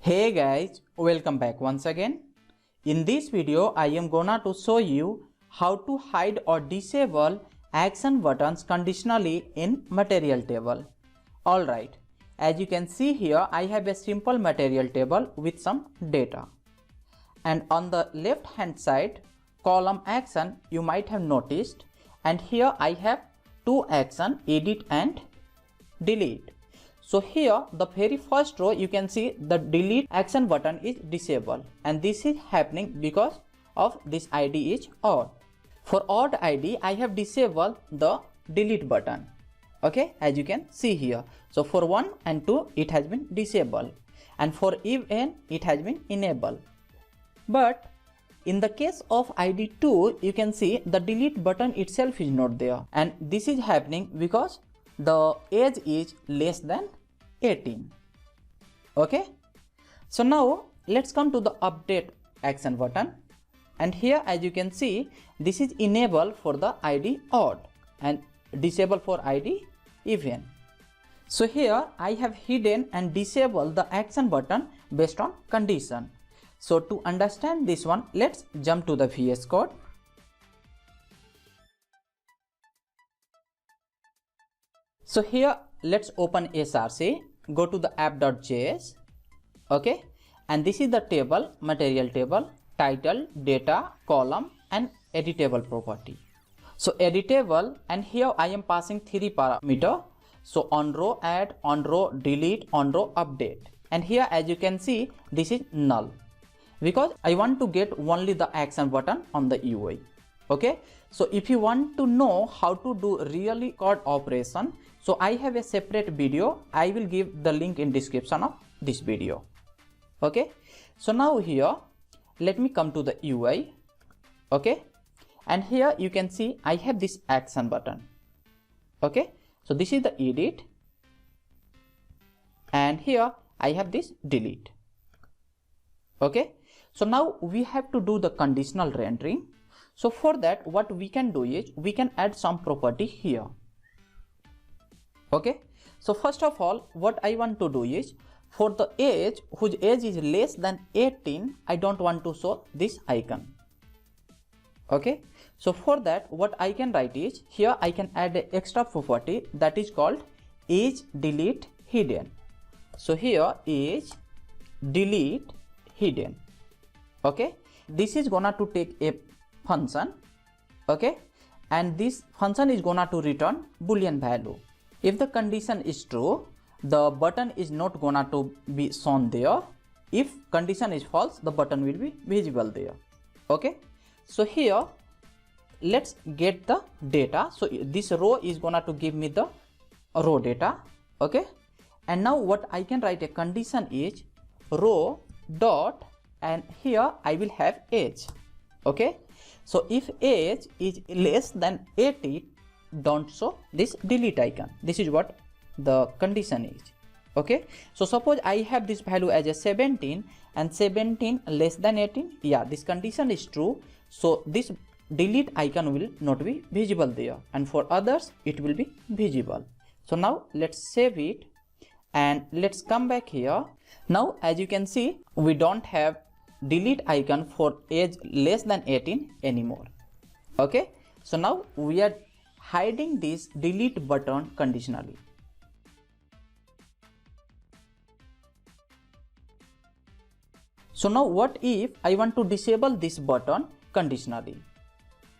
Hey guys, welcome back once again. In this video, I am gonna to show you how to hide or disable action buttons conditionally in material table. Alright, as you can see here, I have a simple material table with some data. And on the left hand side, column action you might have noticed, and here I have two action, edit and delete. So here the very first row you can see the delete action button is disabled, and this is happening because of this ID is odd. For odd ID I have disabled the delete button, okay, as you can see here. So for 1 and 2 it has been disabled, and for even it has been enabled. But in the case of ID 2 you can see the delete button itself is not there, and this is happening because the age is less than 18. Okay, so now let's come to the update action button, and here as you can see this is enabled for the ID odd and disable for ID even. So here I have hidden and disabled the action button based on condition. So to understand this one, let's jump to the VS Code. So here let's open SRC, go to the app.js, okay, and this is the table, material table, title, data, column and editable property. So editable, and here I am passing 3 parameter. So on row add, on row delete, on row update, and here as you can see this is null because I want to get only the action button on the UI. Okay, so if you want to know how to do really code operation, so I have a separate video. I will give the link in description of this video. Okay, so now here let me come to the UI. Okay, and here you can see I have this action button. Okay, so this is the edit, and here I have this delete. Okay, so now we have to do the conditional rendering. So for that what we can do is we can add some property here. Okay, so first of all what I want to do is for the age whose age is less than 18, I don't want to show this icon. Okay, so for that what I can write is here I can add an extra property that is called age delete hidden. So here age delete hidden. Okay, this is gonna to take a function, okay, and this function is gonna to return boolean value. If the condition is true, the button is not gonna to be shown there. If condition is false, the button will be visible there. Okay, so here let's get the data. So this row is gonna to give me the row data. Okay, and now what I can write a condition is row dot, and here I will have age. Okay, so if age is less than 80, don't show this delete icon. This is what the condition is. Okay, so suppose I have this value as a 17 and 17 less than 18. Yeah, this condition is true, so this delete icon will not be visible there, and for others it will be visible. So now let's save it and let's come back here. Now as you can see we don't have delete icon for age less than 18 anymore. Okay, so now we are hiding this delete button conditionally. So now what if I want to disable this button conditionally?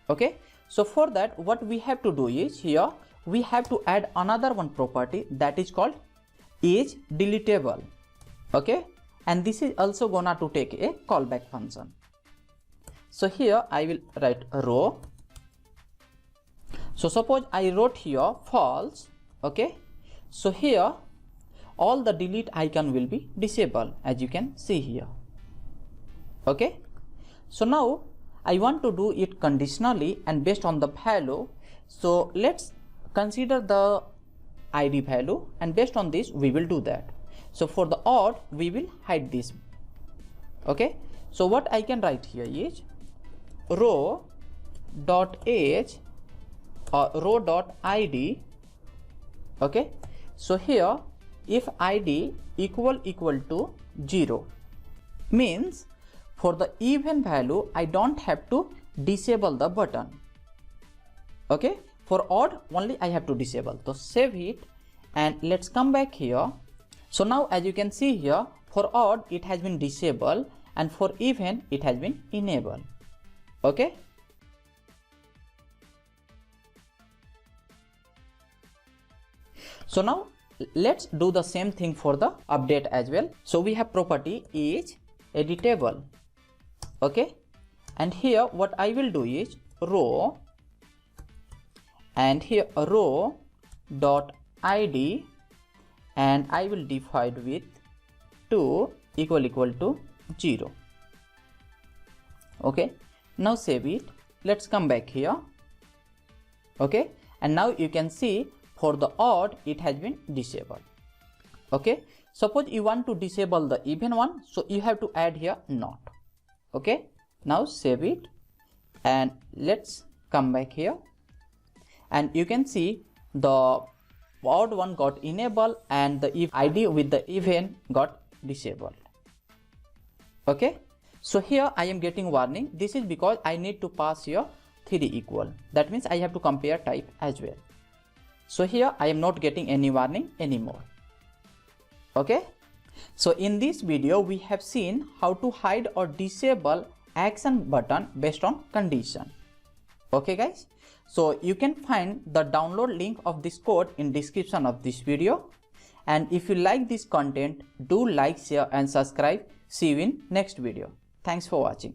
Okay, so for that what we have to do is here we have to add another one property that is called age deletable. Okay, and this is also gonna to take a callback function. So here I will write a row. So suppose I wrote here false. Okay, so here all the delete icon will be disabled as you can see here. Okay, so now I want to do it conditionally and based on the value. So let's consider the ID value, and based on this we will do that. So for the odd we will hide this. Okay, so what I can write here is row dot age or row dot ID. Okay, so here if id equal to 0, Means for the even value I don't have to disable the button. Okay, for odd only I have to disable. So save it and let's come back here. So now as you can see here, for odd it has been disabled and for even it has been enabled. Okay, so now let's do the same thing for the update as well. So we have property is editable. Okay, and here what I will do is row, and here row dot id, and I will divide with 2 equal to 0. Okay, now save it. Let's come back here. Okay, and now you can see for the odd it has been disabled. Okay, suppose you want to disable the even one, so you have to add here not. Okay, now save it and let's come back here, and you can see the odd one got enabled and the id with the even got disabled. Okay, so here I am getting warning. This is because I need to pass here 3 equal. That means I have to compare type as well. So here I am not getting any warning anymore. Okay, so in this video we have seen how to hide or disable action button based on condition. Okay guys, so you can find the download link of this code in description of this video. And if you like this content, do like, share and subscribe. See you in next video. Thanks for watching.